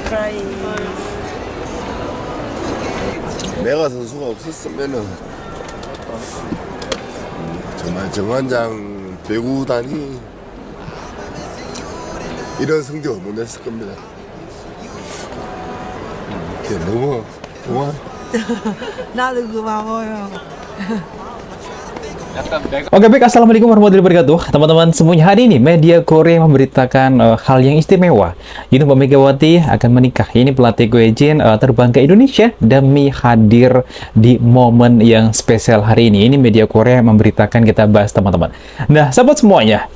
crying. 내가 선수가 없었으면은 정말 정관장 배구단이 이런 성적을 못 냈을 겁니다. 너무 고마워. 나도 고마워요. Oke baik, assalamualaikum warahmatullahi wabarakatuh teman-teman semuanya. Hari ini media Korea memberitakan hal yang istimewa, yaitu Mbak Megawati akan menikah. Ini pelatih Go Hae-jin terbang ke Indonesia demi hadir di momen yang spesial hari ini. Ini media Korea memberitakan, kita bahas teman-teman. Nah sahabat semuanya,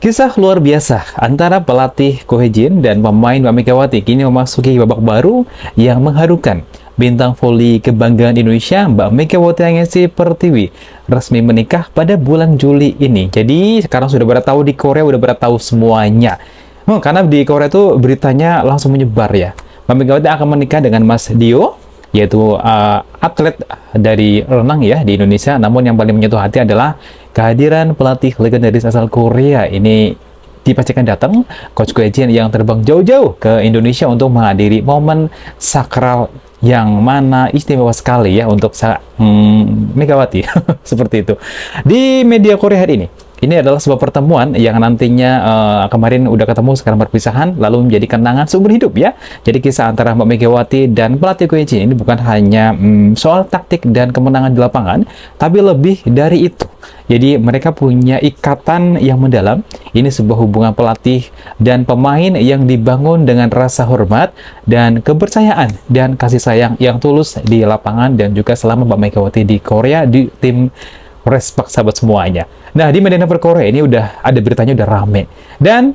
kisah luar biasa antara pelatih Go Hae-jin dan pemain Mbak Megawati kini memasuki babak baru yang mengharukan. Bintang voli kebanggaan Indonesia Mbak Megawati Aigensi Pertiwi resmi menikah pada bulan Juli ini. Jadi sekarang sudah pada tahu, di Korea sudah pada tahu semuanya. Karena di Korea itu beritanya langsung menyebar ya. Mbak Megawati akan menikah dengan Mas Dio, yaitu atlet dari renang ya di Indonesia. Namun yang paling menyentuh hati adalah kehadiran pelatih legendaris asal Korea ini. Dipastikan datang Coach Go Hae-jin yang terbang jauh-jauh ke Indonesia untuk menghadiri momen sakral yang mana istimewa sekali ya untuk Megawati. Seperti itu. Di media Korea hari ini adalah sebuah pertemuan yang nantinya kemarin udah ketemu, sekarang berpisahan, lalu menjadi kenangan seumur hidup ya. Jadi kisah antara Mbak Megawati dan pelatih Go Hae-jin ini bukan hanya soal taktik dan kemenangan di lapangan, tapi lebih dari itu. Jadi mereka punya ikatan yang mendalam. Ini sebuah hubungan pelatih dan pemain yang dibangun dengan rasa hormat dan kepercayaan dan kasih sayang yang tulus di lapangan dan juga selama Mbak Megawati di Korea di tim Respak sahabat semuanya. Nah di media Korea ini udah ada beritanya, udah rame. Dan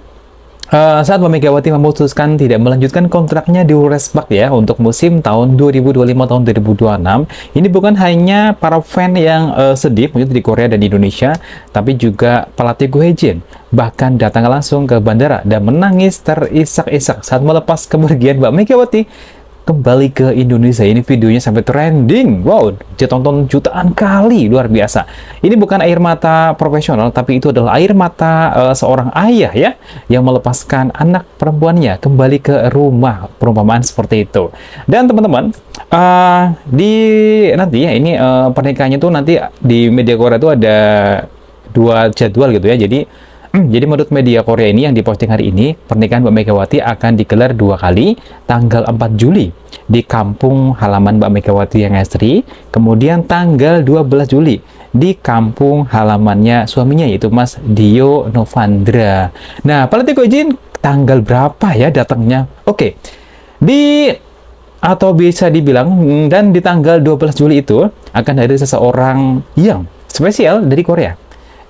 saat Mbak Megawati memutuskan tidak melanjutkan kontraknya di Respak ya untuk musim tahun 2025 tahun 2026, ini bukan hanya para fan yang sedih mungkin di Korea dan di Indonesia, tapi juga pelatih Go Hae-jin bahkan datang langsung ke bandara dan menangis terisak-isak saat melepas kepergian Mbak Megawati kembali ke Indonesia. Ini videonya sampai trending, wow, ditonton jutaan kali, luar biasa. Ini bukan air mata profesional, tapi itu adalah air mata seorang ayah ya, yang melepaskan anak perempuannya kembali ke rumah, perumpamaan seperti itu. Dan teman-teman, nanti ya ini pernikahannya tuh nanti di media Korea itu ada 2 jadwal gitu ya. Jadi menurut media Korea ini yang diposting hari ini, pernikahan Mbak Megawati akan digelar 2 kali, tanggal 4 Juli di kampung halaman Mbak Megawati yang istri, kemudian tanggal 12 Juli di kampung halamannya suaminya yaitu Mas Dio Novandra. Nah, pelatih Go Hae-jin tanggal berapa ya datangnya? Oke. Atau bisa dibilang dan di tanggal 12 Juli itu akan hadir seseorang yang spesial dari Korea,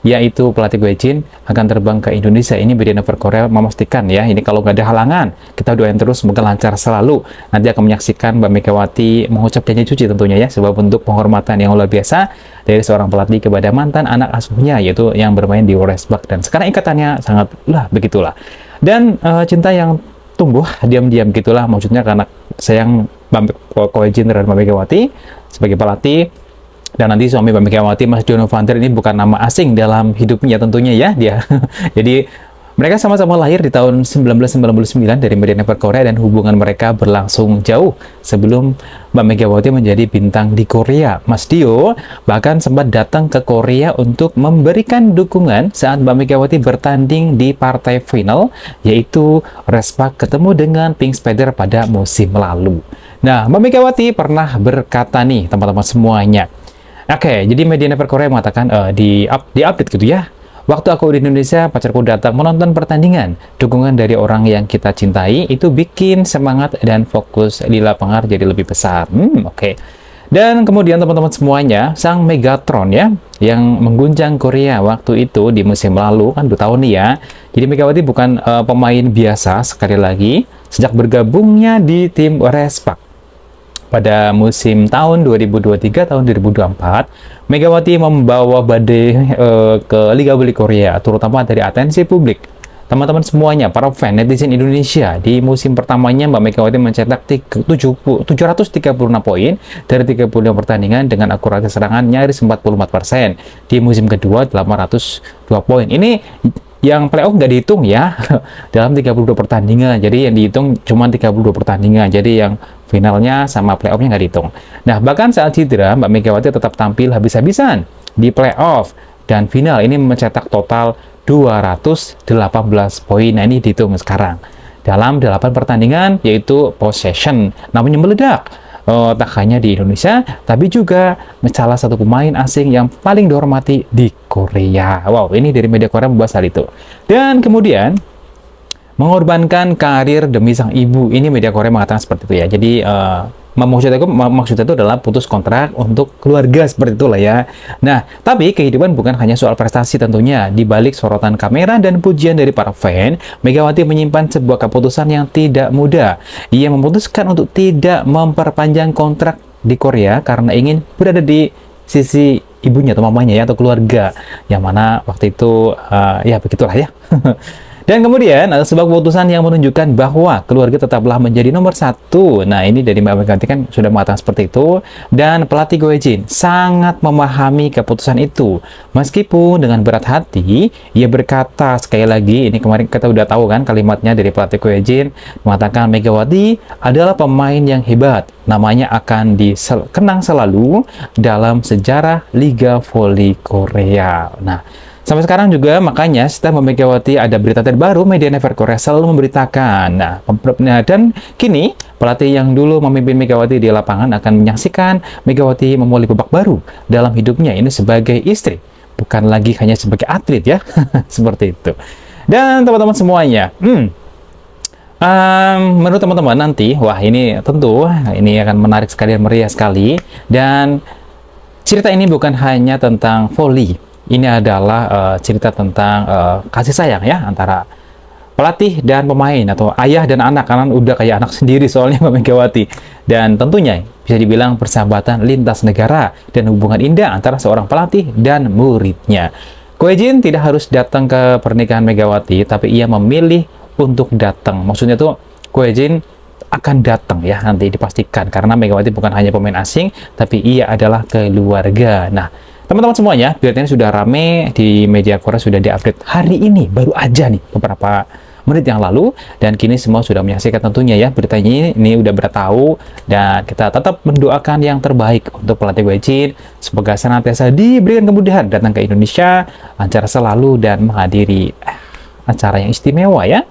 yaitu pelatih Go Hae-jin akan terbang ke Indonesia. Ini media Korea memastikan ya, ini kalau nggak ada halangan, kita doain terus semoga lancar selalu. Nanti akan menyaksikan Mbak Megawati mengucap janji suci tentunya ya, sebuah bentuk penghormatan yang luar biasa dari seorang pelatih kepada mantan anak asuhnya, yaitu yang bermain di Respak. Dan sekarang ikatannya sangat begitulah. Dan cinta yang tumbuh diam-diam gitulah, maksudnya karena sayang Mbak Go Hae-jin terhadap Mbak Megawati sebagai pelatih. Dan nanti suami Mbak Megawati, Mas Dio Novandra, ini bukan nama asing dalam hidupnya tentunya ya dia. Jadi mereka sama-sama lahir di tahun 1999 dari media Korea dan hubungan mereka berlangsung jauh sebelum Mbak Megawati menjadi bintang di Korea. Mas Dio bahkan sempat datang ke Korea untuk memberikan dukungan saat Mbak Megawati bertanding di partai final, yaitu Respak ketemu dengan Pink Spider pada musim lalu. Nah, Mbak Megawati pernah berkata nih teman-teman semuanya. Oke, jadi media Korea mengatakan di update gitu ya. Waktu aku di Indonesia, pacarku datang menonton pertandingan. Dukungan dari orang yang kita cintai itu bikin semangat dan fokus di lapangan jadi lebih besar. Oke. Dan kemudian teman-teman semuanya, sang Megatron ya, yang mengguncang Korea waktu itu di musim lalu, kan 2 tahun nih ya. Jadi Megawati bukan pemain biasa, sekali lagi, sejak bergabungnya di tim Respak. Pada musim tahun 2023 tahun 2024, Megawati membawa badai ke Liga Voli Korea, terutama dari atensi publik. Teman-teman semuanya, para fan netizen Indonesia, di musim pertamanya Mbak Megawati mencetak 736 poin dari 35 pertandingan dengan akurasi serangan nyaris 44%. Di musim kedua 802 poin. Ini yang playoff nggak dihitung ya dalam 32 pertandingan. Jadi yang dihitung cuma 32 pertandingan. Jadi yang finalnya sama playoffnya nggak dihitung. Nah, bahkan saat cedera, Mbak Megawati tetap tampil habis-habisan di playoff dan final ini mencetak total 218 poin. Nah, ini dihitung sekarang dalam 8 pertandingan, yaitu possession. Namanya meledak. Tak hanya di Indonesia, tapi juga salah satu pemain asing yang paling dihormati di Korea. Wow, ini dari media Korea membahas hal itu. Dan kemudian mengorbankan karir demi sang ibu. Ini media Korea mengatakan seperti itu ya. Jadi maksudnya itu adalah putus kontrak untuk keluarga, seperti itulah ya. Nah, tapi kehidupan bukan hanya soal prestasi tentunya. Di balik sorotan kamera dan pujian dari para fan, Megawati menyimpan sebuah keputusan yang tidak mudah. Ia memutuskan untuk tidak memperpanjang kontrak di Korea karena ingin berada di sisi ibunya atau mamanya ya, atau keluarga. Yang mana waktu itu ya begitulah ya. Dan kemudian ada sebuah keputusan yang menunjukkan bahwa keluarga tetaplah menjadi nomor satu. Nah, ini dari Mbak Megawati kan sudah mengatakan seperti itu. Dan pelatih Go Hae-jin sangat memahami keputusan itu. Meskipun dengan berat hati, ia berkata sekali lagi, ini kemarin kita udah tahu kan kalimatnya dari pelatih Go Hae-jin, mengatakan Megawati adalah pemain yang hebat. Namanya akan dikenang selalu dalam sejarah Liga Voli Korea. Nah, sampai sekarang juga makanya setelah Megawati ada berita terbaru, media Never Korea selalu memberitakan. Nah, dan kini pelatih yang dulu memimpin Megawati di lapangan akan menyaksikan Megawati memulai babak baru dalam hidupnya ini sebagai istri, bukan lagi hanya sebagai atlet ya. Seperti itu. Dan teman-teman semuanya, menurut teman-teman nanti, wah ini tentu ini akan menarik sekali dan meriah sekali. Dan cerita ini bukan hanya tentang voli. Ini adalah cerita tentang kasih sayang ya antara pelatih dan pemain, atau ayah dan anak, karena udah kayak anak sendiri soalnya Mbak Megawati. Dan tentunya bisa dibilang persahabatan lintas negara dan hubungan indah antara seorang pelatih dan muridnya. Go Hae-jin tidak harus datang ke pernikahan Megawati, tapi ia memilih untuk datang. Maksudnya tuh Go Hae-jin akan datang ya, nanti dipastikan, karena Megawati bukan hanya pemain asing, tapi ia adalah keluarga. Nah, teman-teman semuanya, berita ini sudah rame di media Korea, sudah diupdate hari ini, baru aja nih beberapa menit yang lalu, dan kini semua sudah menyaksikan tentunya ya beritanya ini udah bertahu. Dan kita tetap mendoakan yang terbaik untuk pelatih Go Hae-jin, semoga senantiasa diberikan kemudahan datang ke Indonesia, lancar selalu dan menghadiri acara yang istimewa ya,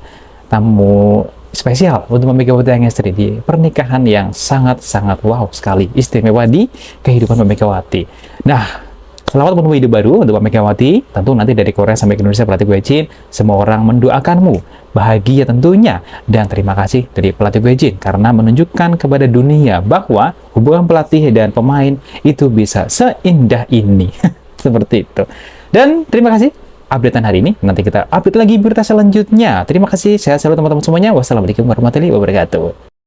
tamu spesial untuk Megawati Angestri di pernikahan yang sangat-sangat wow sekali, istimewa di kehidupan Megawati. Nah, selamat menemui hidup baru untuk Mbak Megawati. Tentu nanti dari Korea sampai ke Indonesia pelatih Go Hae-jin, semua orang mendoakanmu bahagia tentunya. Dan terima kasih dari pelatih Go Hae-jin karena menunjukkan kepada dunia bahwa hubungan pelatih dan pemain itu bisa seindah ini. Seperti itu. Dan terima kasih updatean hari ini. Nanti kita update lagi berita selanjutnya. Terima kasih. Sehat selalu teman-teman semuanya. Wassalamualaikum warahmatullahi wabarakatuh.